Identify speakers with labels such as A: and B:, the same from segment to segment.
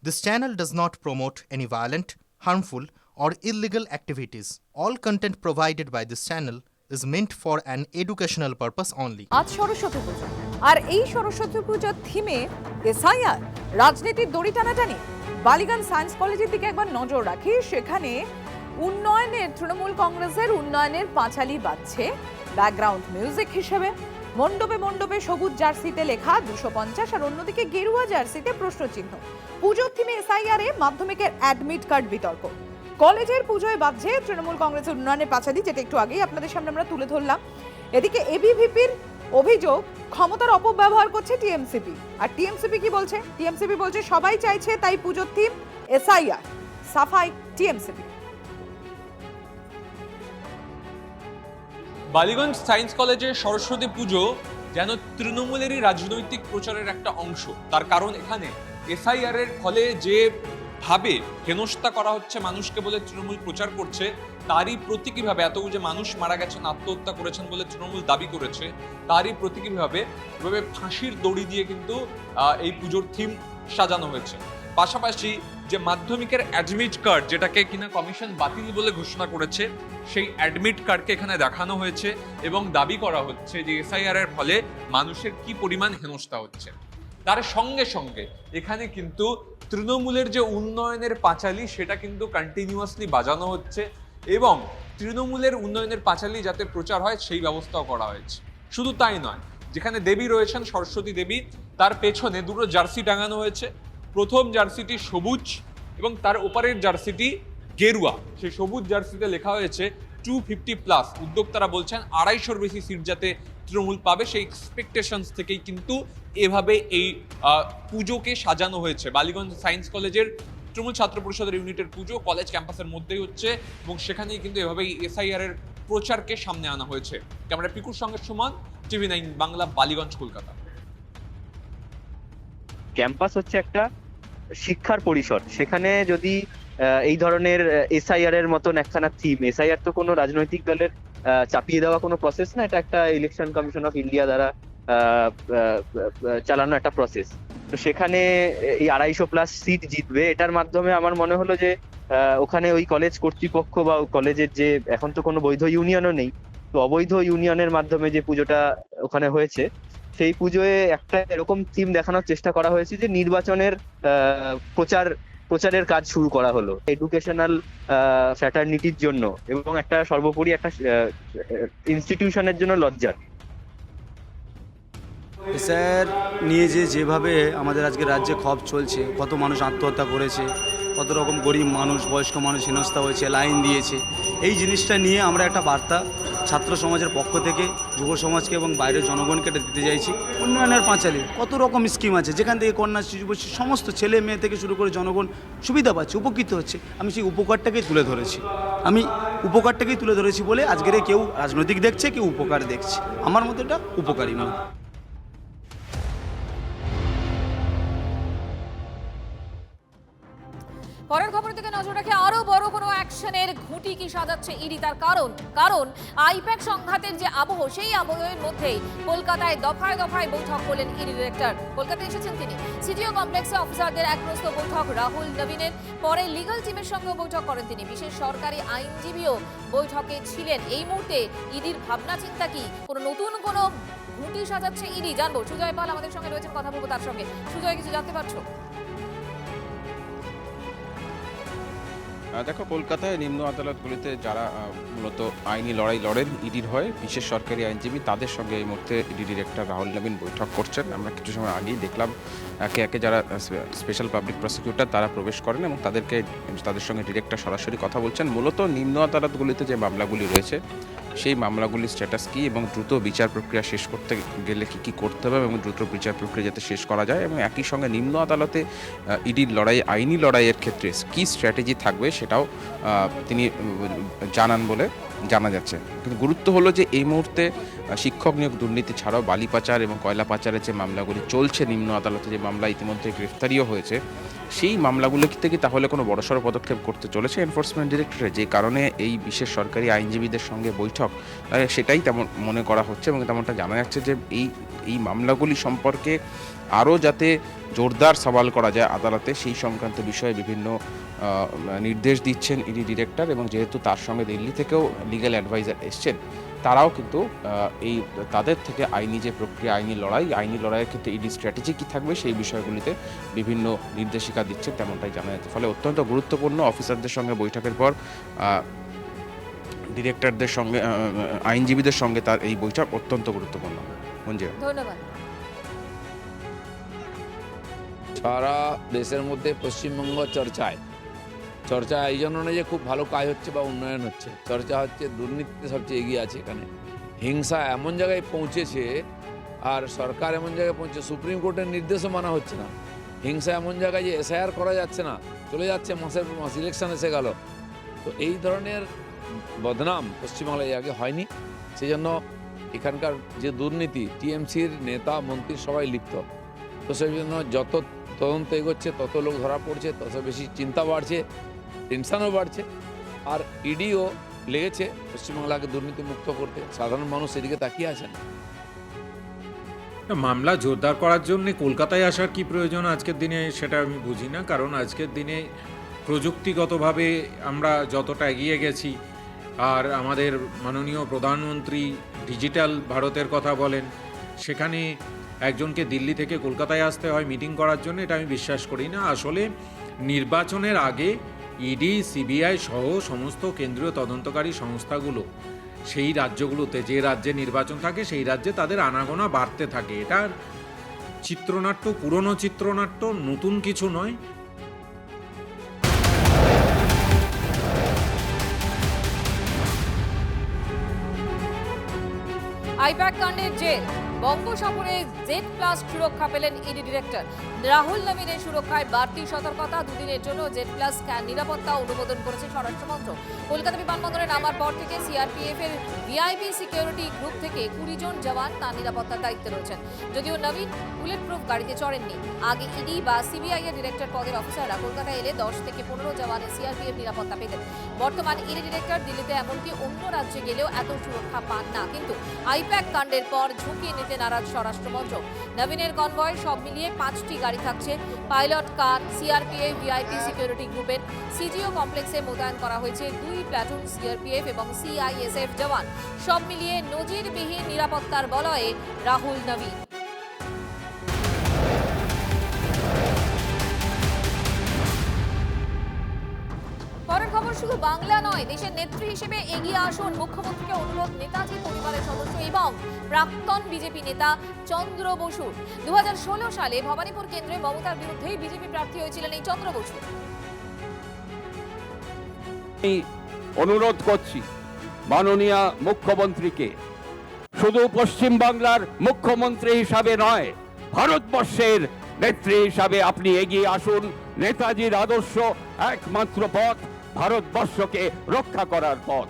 A: This channel does not promote any violent, harmful, or illegal activities. All content provided by this channel is meant for an educational purpose only.
B: আজ সরস্বতী পুজো, আর এই সরস্বতী পূজার থিমে SIR, রাজনীতির দড়ি টানাটানি। Ballygunge science কলেজের দিকে একবার নজর রাখি। সেখানে উন্নয়নের, তৃণমূল কংগ্রেসের উন্নয়নের পাঁচালি বাজছে ব্যাকগ্রাউন্ড মিউজিক হিসেবে। মণ্ডপে মণ্ডপে সবুজ জার্সিতে লেখা 250, আর অন্যদিকে গেরুয়া জার্সিতে প্রশ্নচিহ্ন। পুজোর থিমে এসআইআর এ মাধ্যমিকের অ্যাডমিট কার্ড বিতর্ক। কলেজের পুজোয় বাজছে তৃণমূল কংগ্রেসের উন্নয়নের পাঁচালি, যেটা একটু আগেই আপনাদের সামনে আমরা তুলে ধরলাম। এদিকে এবিভিপির অভিযোগ ক্ষমতার অপব্যবহার করছে টিএমসিপি। আর টিএমসিপি কি বলছে? টিএমসিপি বলছে সবাই চাইছে, তাই পুজোর থিম এসআইআর। সাফাই টিএমসিপি।
C: বালিগঞ্জ সায়েন্স কলেজে সরস্বতী পুজো যেন তৃণমূলেরই রাজনৈতিক প্রচারের একটা অংশ। তার কারণ এখানে এসআইআর এর ফলে যে ভাবে হেনস্থা করা হচ্ছে মানুষকে বলে তৃণমূল প্রচার করছে, তারই প্রতীকী ভাবে এত যে মানুষ মারা গেছেন, আত্মহত্যা করেছেন বলে তৃণমূল দাবি করেছে, তারই প্রতীকী ভাবে ফাঁসির দড়ি দিয়ে কিন্তু এই পুজোর থিম সাজানো হয়েছে। পাশাপাশি যে মাধ্যমিকের অ্যাডমিট কার্ড, যেটাকে কিনা কমিশন বাতিল বলে ঘোষণা করেছে, সেই অ্যাডমিট কার্ডকে এখানে দেখানো হয়েছে এবং দাবি করা হচ্ছে যে এসআইআর এর ফলে মানুষের কি পরিমাণ হেনস্থা হচ্ছে। তার সঙ্গে সঙ্গে এখানে কিন্তু তৃণমূলের যে উন্নয়নের পাঁচালি, সেটা কিন্তু কন্টিনিউয়াসলি বাজানো হচ্ছে এবং তৃণমূলের উন্নয়নের পাঁচালি যাতে প্রচার হয় সেই ব্যবস্থাও করা হয়েছে। শুধু তাই নয়, যেখানে দেবী রয়েছেন সরস্বতী দেবী, তার পেছনে দুটো জার্সি টাঙানো হয়েছে। প্রথম জার্সিটি সবুজ এবং তার ওপারের জার্সিটি গেরুয়া। সেই সবুজ জার্সিতে লেখা হয়েছে 250+। উদ্যোক্তারা বলছেন 250-র বেশি সিট যাতে তৃণমূল পাবে, সেই এক্সপেকটেশনস থেকেই কিন্তু এভাবে এই পুজোকে সাজানো হয়েছে। বালিগঞ্জ সায়েন্স কলেজের তৃণমূল ছাত্র পরিষদের ইউনিটের পুজো কলেজ ক্যাম্পাসের মধ্যেই হচ্ছে এবং সেখানেই কিন্তু এভাবেই এসআইআর এর প্রচারকে সামনে আনা হয়েছে। ক্যামেরা পিকুর সঙ্গে সুমন, TV9 বাংলা, বালিগঞ্জ, কলকাতা।
D: ক্যাম্পাস হচ্ছে একটা শিক্ষার পরিসর, সেখানে যদি এই ধরনের এসআইআর এর মতন একখানা থিম, এসআইআর তো কোনো রাজনৈতিক দলের চাপিয়ে দেওয়া কোনো প্রসেস না, এটা একটা ইলেকশন কমিশন অফ ইন্ডিয়া দ্বারা চালানো একটা প্রসেস। তো সেখানে এই 250+ সিট জিতবে, এটার মাধ্যমে আমার মনে হলো যে ওখানে ওই কলেজ কর্তৃপক্ষ বা কলেজের যে, এখন তো কোনো বৈধ ইউনিয়নও নেই, তো অবৈধ ইউনিয়নের মাধ্যমে যে পুজোটা ওখানে হয়েছে, সেই পুজোয় একটা এরকম থিম দেখানোর চেষ্টা করা হয়েছে যে নির্বাচনের প্রচারের কাজ শুরু করা হলো এডুকেশনাল ফ্র্যাটার্নিটির জন্য এবং একটা সর্বোপরি একটা ইনস্টিটিউশনের জন্য লজ্জার।
E: স্যার নিয়ে যেভাবে আমাদের আজকে রাজ্যে ক্ষোভ চলছে, কত মানুষ আত্মহত্যা করেছে, কত রকম গরিব মানুষ, বয়স্ক মানুষ হেনস্থা হয়েছে, লাইন দিয়েছে, এই জিনিসটা নিয়ে আমরা একটা বার্তা ছাত্র সমাজের পক্ষ থেকে যুব সমাজকে এবং বাইরের জনগণকে দিতে চাইছি। উন্নয়নের পাঁচালী কত রকম স্কিম আছে, যেখান থেকে কন্যা শিশুবশ্রী সমস্ত ছেলে মেয়ে থেকে শুরু করে জনগণ সুবিধা পাচ্ছে, উপকৃত হচ্ছে। আমি সেই উপকারটাকেই তুলে ধরেছি বলে আজকের কেউ রাজনৈতিক দেখছে, কেউ উপকার দেখছে। আমার মতো এটা উপকারী নয়।
B: পরের খবরের দিকে নজর রাখে আরো বড় কোনো অ্যাকশনের ঘুঁটি কি সাজাচ্ছে ইডি। তার কারণ আইপ্যাক সংঘাতের যে আবহ, সেই আবহের মধ্যেই কলকাতায় দফায় দফায় বৈঠক করলেন ইডি ডিরেক্টর। কলকাতায় এসেছেন তিনি। সিটিও কমপ্লেক্সে অফিসারদের এক প্রস্ত বৈঠক রাহুল নবীনের, পরে লিগাল টিমের সঙ্গেও বৈঠক করেন তিনি। বিশেষ সরকারি আইনজীবীও বৈঠকে ছিলেন। এই মুহূর্তে ইডির ভাবনা চিন্তা কি, নতুন কোনো ঘুঁটি সাজাচ্ছে ইডি, জানবো। সুজয় পাল আমাদের সঙ্গে রয়েছেন, কথা বলবো তার সঙ্গে। সুজয়, কিছু জানতে পারছো?
F: দেখো, কলকাতায় নিম্ন আদালতগুলিতে যারা মূলত আইনি লড়াই লড়েন ইডির হয়ে, বিশেষ সরকারি আইনজীবী, তাদের সঙ্গে এই মুহূর্তে ইডি ডিরেক্টর রাহুল নবীন বৈঠক করছেন। আমরা কিছু সময় আগেই দেখলাম একে একে যারা স্পেশাল পাবলিক প্রসিকিউটর তারা প্রবেশ করেন এবং তাদের সঙ্গে ডিরেক্টর সরাসরি কথা বলছেন। মূলত নিম্ন আদালতগুলিতে যে মামলাগুলি রয়েছে, সেই মামলাগুলির স্ট্যাটাস কী এবং দ্রুত বিচার প্রক্রিয়া শেষ করতে গেলে কী করতে হবে এবং দ্রুত বিচার প্রক্রিয়া যাতে শেষ করা যায়, এবং একই সঙ্গে নিম্ন আদালতে ইডির আইনি লড়াইয়ের ক্ষেত্রে কী স্ট্র্যাটেজি থাকবে সেটাও তিনি জানান বলে জানা যাচ্ছে। কিন্তু গুরুত্ব হলো যে এই মুহূর্তে শিক্ষক নিয়োগ দুর্নীতি ছাড়াও বালি পাচার এবং কয়লা পাচারের যে মামলাগুলি চলছে নিম্ন আদালতে, যে মামলা ইতিমধ্যে গ্রেফতারিও হয়েছে, সেই মামলাগুলো থেকে তাহলে কোনো বড়সড় পদক্ষেপ করতে চলেছে এনফোর্সমেন্ট ডিরেক্টরেট, যে কারণে এই বিশেষ সরকারি আইনজীবীদের সঙ্গে বৈঠক, সেটাই তেমন মনে করা হচ্ছে এবং তেমনটা জানা যাচ্ছে যে এই মামলাগুলি সম্পর্কে আরও যাতে জোরদার সওয়াল করা যায় আদালতে, সেই সংক্রান্ত বিষয়ে বিভিন্ন নির্দেশ দিচ্ছেন ইডি ডিরেক্টর। এবং যেহেতু তার সঙ্গে দিল্লি থেকেও লিগ্যাল অ্যাডভাইজার এসছেন, তারাও কিন্তু এই তাদের থেকে আইনি যে প্রক্রিয়া, আইনি লড়াইয়ের ক্ষেত্রে ইডি স্ট্র্যাটেজি কী থাকবে সেই বিষয়গুলিতে বিভিন্ন নির্দেশিকা দিচ্ছে, তেমনটাই জানা যাচ্ছে। ফলে অত্যন্ত গুরুত্বপূর্ণ, অফিসারদের সঙ্গে বৈঠকের পর ডিরেক্টরদের সঙ্গে, আইনজীবীদের সঙ্গে তার এই বৈঠক অত্যন্ত গুরুত্বপূর্ণ। মঞ্জিরা,
B: ধন্যবাদ।
G: সারা দেশের মধ্যে পশ্চিমবঙ্গ চর্চা এই জন্য নয় যে খুব ভালো কাজ হচ্ছে বা উন্নয়ন হচ্ছে, চর্চা হচ্ছে দুর্নীতিতে সবচেয়ে এগিয়ে আছে এখানে। হিংসা এমন জায়গায় পৌঁছেছে, আর সরকার এমন জায়গায় পৌঁছে, সুপ্রিম কোর্টের নির্দেশও মানা হচ্ছে না। হিংসা এমন জায়গায় যে এসআইআর করা যাচ্ছে না, চলে যাচ্ছে মাসের পর মাস, ইলেকশন এসে গেল। তো এই ধরনের বদনাম পশ্চিমবাংলায় আগে হয়নি। সেই জন্য এখানকার যে দুর্নীতি, টিএমসির নেতা মন্ত্রী সবাই লিপ্ত। তো সেই জন্য যত তদন্ত এগোচ্ছে তত লোক ধরা পড়ছে, তত বেশি চিন্তা বাড়ছে, টেনশনও বাড়ছে। আর ইডিও লেগেছে পশ্চিমবাংলাকে দুর্নীতি মুক্ত করতে, সাধারণ মানুষ সেদিকে তাকিয়ে আছেন।
H: মামলা জোরদার করার জন্য কলকাতায় আসার কি প্রয়োজন আজকের দিনে, সেটা আমি বুঝি না। কারণ আজকের দিনে প্রযুক্তিগতভাবে আমরা যতটা এগিয়ে গেছি, আর আমাদের মাননীয় প্রধানমন্ত্রী ডিজিটাল ভারতের কথা বলেন, সেখানে একজনকে দিল্লি থেকে কলকাতায় আসতে হয় মিটিং করার জন্য, এটা আমি বিশ্বাস করি না। আসলে নির্বাচনের আগে ইডি, সিবিআই সহ সমস্ত কেন্দ্রীয় তদন্তকারী সংস্থাগুলো সেই রাজ্যগুলোতে, যে রাজ্যে নির্বাচন থাকে সেই রাজ্যে তাদের আনাগোনা বাড়তে থাকে। এটার চিত্রনাট্য, পুরনো চিত্রনাট্য, নতুন কিছু নয়।
B: আইপ্যাক কাণ্ডের জের, বঙ্গ সফরে Z+ সুরক্ষা পেলেন ইডি ডিরেক্টর। রাহুল নবীনের সুরক্ষায় বাড়তি সতর্কতা, দুদিনের জন্য Z+ নিরাপত্তা অনুমোদন করেছে স্বরাষ্ট্র মন্ত্রক। কলকাতা বিমানবন্দরে নামার পর থেকে সিআরপিএফ এর ভিআইপি সিকিউরিটি গ্রুপ থেকে 20 জন জওয়ান তার নিরাপত্তার দায়িত্বে রয়েছেন। যদিও নবীন বুলেট প্রুফ গাড়িতে চড়েননি। আগে ইডি বা সিবিআই এর ডিরেক্টর পদের অফিসাররা কলকাতায় এলে 10 থেকে 15 জওয়ানের সিআরপিএফ নিরাপত্তা পেতেন। বর্তমান ইডি ডিরেক্টর দিল্লিতে, এমনকি অন্য রাজ্যে গেলেও এত সুরক্ষা পান না। কিন্তু আইপ্যাক কাণ্ডের পর ঝুঁকি নিতে নারাজ স্বরাষ্ট্র মন্ত্রক। নবীনের কনভয় সব মিলিয়ে 5টি গাড়ি থাকছে। পাইলট কার, সিআরপিএফ ভিআইপি সিকিউরিটি গ্রুপের সিজিও কমপ্লেক্সে মোতায়েন করা হয়েছে 2 প্লাটুন সিআরপিএফ এবং সিআইএসএফ জওয়ান। সব মিলিয়ে নজিরবিহীন নিরাপত্তার বলয়ে রাহুল নবীন। পরের খবর, শুধু বাংলা নয়, দেশের নেত্রী হিসেবে এগিয়ে আসুন মুখ্যমন্ত্রীকে অনুরোধ নেতাজি পরিবারের সদস্য এবং প্রাক্তন বিজেপি নেতা চন্দ্র বসুর। 2016 সালে ভবানীপুর কেন্দ্রে মমতার বিরুদ্ধেই বিজেপি প্রার্থী হয়েছিলেন এই চন্দ্র বসু।
I: অনুরোধ করছি মাননীয় মুখ্যমন্ত্রীকে, শুধু পশ্চিম বাংলার মুখ্যমন্ত্রী হিসাবে নয়, ভারতবর্ষের নেত্রী হিসাবে আপনি এগিয়ে আসুন। নেতাজির আদর্শ একমাত্র পথ, ভারতবর্ষকে রক্ষা করার পথ।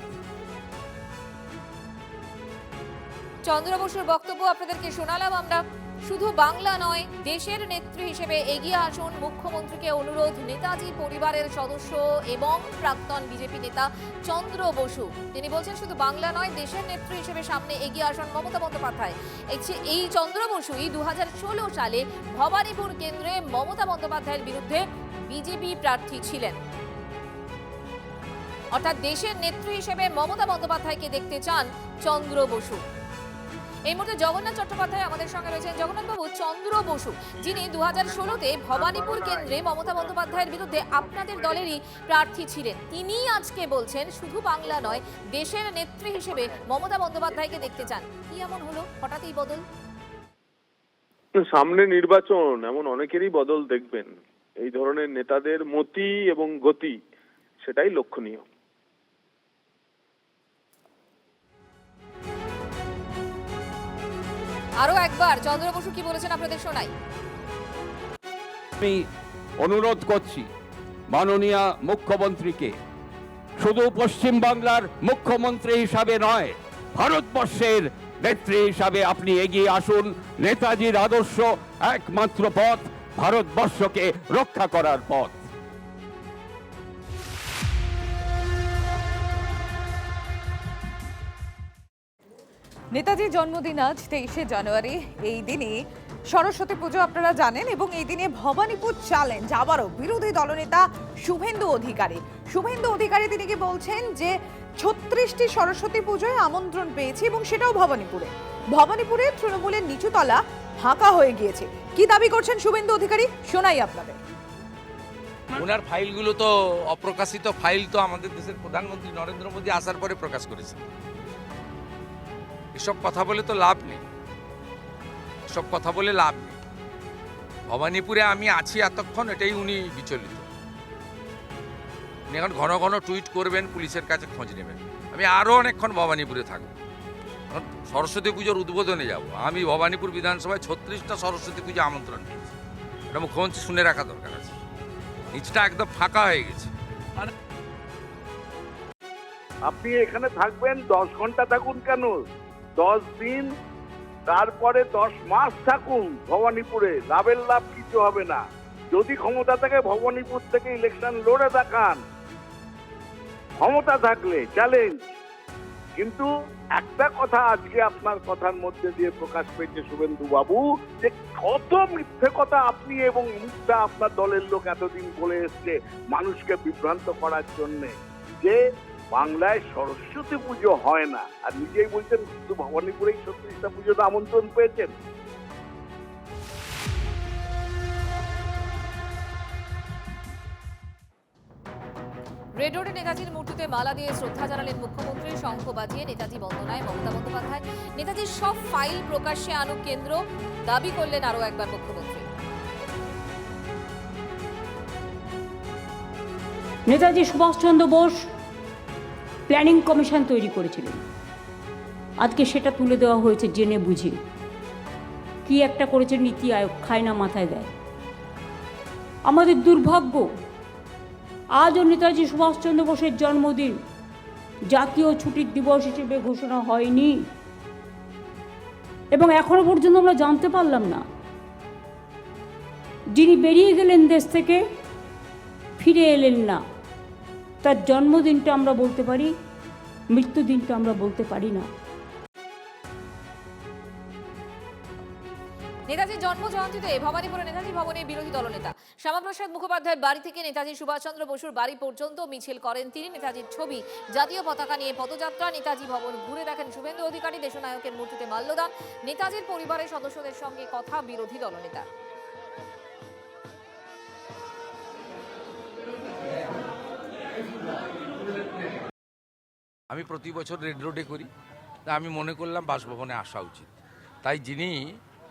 B: চন্দ্র বসুর বক্তব্য আপনাদেরকে শোনালাম আমরা। শুধু বাংলা নয়, দেশের নেত্রী হিসেবে এগিয়ে আসুন মুখ্যমন্ত্রীকে অনুরোধ নেতাজি পরিবারের সদস্য এবং প্রাক্তন বিজেপি নেতা চন্দ্র বসু। তিনি বলছেন শুধু বাংলা নয়, দেশের নেত্রী হিসেবে সামনে এগিয়ে আসুন মমতা বন্দ্যোপাধ্যায়। এই চন্দ্র বসুই 2016 সালে ভবানীপুর কেন্দ্রে মমতা বন্দ্যোপাধ্যায়ের বিরুদ্ধে বিজেপি প্রার্থী ছিলেন। অর্থাৎ দেশের নেত্রী হিসেবে মমতা বন্দ্যোপাধ্যায়কে দেখতে চান চন্দ্র বসু। এই মুহূর্তে জগন্নাথ চট্টোপাধ্যায় আমাদের সঙ্গে রয়েছেন। জগন্নাথবাবু, চন্দ্র বসু যিনি 2016-তে ভবানীপুর কেন্দ্রে মমতা বন্দ্যোপাধ্যায়ের বিরুদ্ধে আপনাদের দলেরই প্রার্থী ছিলেন, তিনি আজকে বলছেন শুধু বাংলা নয়, দেশের নেত্রী হিসেবে মমতা বন্দ্যোপাধ্যায়কে দেখতে চান। কি এমন হলো, হঠাৎ এই বদল?
J: সামনে নির্বাচন, এমন অনেকেরই বদল দেখবেন। এই ধরনের নেতাদের মতি এবং গতি, সেটাই লক্ষণীয়।
B: আরো একবার চন্দ্র বসু কি বলেছেন আপনাদের শোনাই।
I: আমি অনুরোধ করছি মাননীয় মুখ্যমন্ত্রীকে, শুধু পশ্চিম বাংলার মুখ্যমন্ত্রী হিসাবে নয়, ভারতবর্ষের নেত্রী হিসাবে আপনি এগিয়ে আসুন। নেতাজির আদর্শ একমাত্র পথ, ভারতবর্ষকে রক্ষা করার পথ।
B: নেতাজির জন্মদিন আজ 23শে জানুয়ারি। এই দিনে সরস্বতী পুজো আপনারা জানেন এবং এই দিনে ভবানীপুর চ্যালেঞ্জ আবারও বিরোধী দলনেতা শুভেন্দু অধিকারী। শুভেন্দু অধিকারী তিনি কি বলছেন যে 36টি সরস্বতী পুজোয় আমন্ত্রণ পেয়েছি এবং সেটাও ভবানীপুরে। ভবানীপুরে তৃণমূলের নিচুতলা ফাঁকা হয়ে গিয়েছে। কি দাবি করছেন শুভেন্দু অধিকারী শোনাই আপনাদের।
G: ওনার ফাইলগুলো তো অপ্রকাশিত ফাইল তো আমাদের দেশের প্রধানমন্ত্রী নরেন্দ্র মোদী আসার পরে প্রকাশ করেছেন। এসব কথা বলে তো লাভ নেই, সব কথা বলে লাভ নেই। ভবানীপুরে আমি আছি এতক্ষণ, এটাই উনি বিচলিত। উনি এখন ঘন ঘন টুইট করবেন, পুলিশের কাছে খোঁজ নেবেন। আমি আরও অনেকক্ষণ ভবানীপুরে থাকবো, কারণ সরস্বতী পুজোর উদ্বোধনে যাব। আমি ভবানীপুর বিধানসভায় 36টা সরস্বতী পুজো আমন্ত্রণ পেয়েছি। এটা মুখ্যমন্ত্রী শুনে রাখা দরকার আছে। নিচটা একদম ফাঁকা হয়ে গেছে।
K: আপনি এখানে থাকবেন 10 ঘন্টা থাকুন কেন, 10 দিন, তারপরে 10 মাস থাকুন ভবানীপুরে, লাভের লাভ কিছু হবে না। যদি ক্ষমতা থাকে ভবানীপুর থেকে ইলেকশন লড়ে দেখান, ক্ষমতা থাকলে চ্যালেঞ্জ। কিন্তু একটা কথা আজকে আপনার কথার মধ্যে দিয়ে প্রকাশ পেয়েছে শুভেন্দু বাবু, যে কত মিথ্যে কথা আপনি এবং মিথ্যা আপনার দলের লোক এতদিন বলে এসছে মানুষকে বিভ্রান্ত করার জন্যে, যে বাংলায় সরস্বতী পুজো হয় না। আর নিজেই বলছেন শুধু ভবানীপুরেই 36টা পুজোতে আমন্ত্রণ পেয়েছেন।
L: রেড রোডে নেতাজির মূর্তিতে মালা দিয়ে শ্রদ্ধা জানালেন মুখ্যমন্ত্রী। শঙ্খ বাজিয়ে নেতাজি বন্দনায় মমতা বন্দ্যোপাধ্যায়। নেতাজির সব ফাইল প্রকাশ্যে আনুক কেন্দ্র, দাবি করলেন আরও একবার মুখ্যমন্ত্রী।
M: নেতাজি সুভাষচন্দ্র বোস প্ল্যানিং কমিশন তৈরি করেছিলেন, আজকে সেটা তুলে দেওয়া হয়েছে জেনে বুঝে। কি একটা করেছে নীতি আয়োগ, খায় না মাথায় দেয়। আমাদের দুর্ভাগ্য, আজও নেতাজি সুভাষচন্দ্র বোসের জন্মদিন জাতীয় ছুটির দিবস হিসেবে ঘোষণা হয়নি এবং এখনো পর্যন্ত আমরা জানতে পারলাম না যিনি বেরিয়ে গেলেন দেশ থেকে, ফিরে এলেন না, তার জন্মদিনটা আমরা বলতে পারি, মৃত্যুদিনটা আমরা বলতে পারি না।
L: নেতাজির জন্ম জয়ন্তীতে ভবানীপুরে নেতাজি ভবনে বিরোধী দলনেতা শ্যামাপ্রসাদ মুখোপাধ্যায়ের বাড়ি থেকে নেতাজি সুভাষচন্দ্র বসুর বাড়ি পর্যন্ত মিছিল করেন তিনি। নেতাজির ছবি, জাতীয় পতাকা নিয়ে পদযাত্রা। নেতাজি ভবন ঘুরে দেখেন শুভেন্দু অধিকারী। দেশনায়কের মূর্তিতে মাল্যদান। নেতাজির পরিবারের সদস্যদের সঙ্গে কথা বিরোধী দলনেতা।
G: আমি প্রতি বছর রেড রোডে করি, তা আমি মনে করলাম বাসভবনে আসা উচিত। তাই যিনি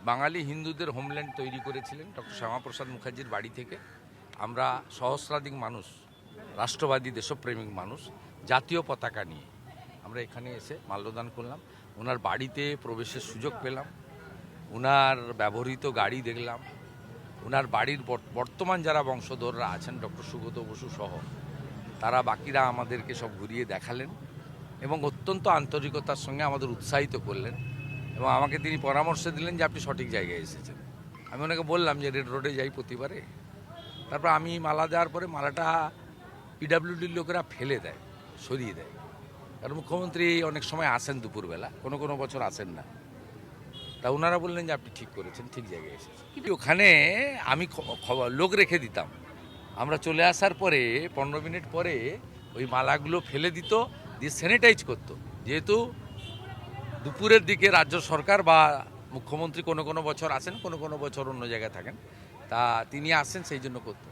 G: বাঙালি হিন্দুদের হোমল্যান্ড তৈরি করেছিলেন ডক্টর শ্যামাপ্রসাদ মুখার্জির বাড়ি থেকে আমরা সহস্রাধিক মানুষ, রাষ্ট্রবাদী দেশপ্রেমিক মানুষ, জাতীয় পতাকা নিয়ে আমরা এখানে এসে মাল্যদান করলাম। ওনার বাড়িতে প্রবেশের সুযোগ পেলাম, ওনার ব্যবহৃত গাড়ি দেখলাম, ওনার বাড়ির বর্তমান যারা বংশধররা আছেন ডক্টর সুগত বসু সহ, তারা বাকিরা আমাদেরকে সব ঘুরিয়ে দেখালেন এবং অত্যন্ত আন্তরিকতার সঙ্গে আমাদের উৎসাহিত করলেন এবং আমাকে তিনি পরামর্শ দিলেন যে আপনি সঠিক জায়গায় এসেছেন। আমি ওনাকে বললাম যে রেড রোডে যাই প্রতিবারে। তারপর আমি মালা দেওয়ার পরে মালাটা পিডাব্লিউডির লোকেরা ফেলে দেয়, সরিয়ে দেয়, কারণ মুখ্যমন্ত্রী অনেক সময় আসেন দুপুরবেলা, কোনো কোনো বছর আসেন না। তা ওনারা বললেন যে আপনি ঠিক করেছেন, ঠিক জায়গায় এসেছেন। ওখানে আমি লোক রেখে দিতাম, আমরা চলে আসার পরে 15 মিনিট পরে ওই মালাগুলো ফেলে দিত, দিয়ে স্যানিটাইজ করতো। যেহেতু দুপুরের দিকে রাজ্য সরকার বা মুখ্যমন্ত্রী কোনো কোনো বছর আসেন, কোনো কোনো বছর অন্য জায়গায় থাকেন, তা তিনি আসেন, সেই জন্য করতো।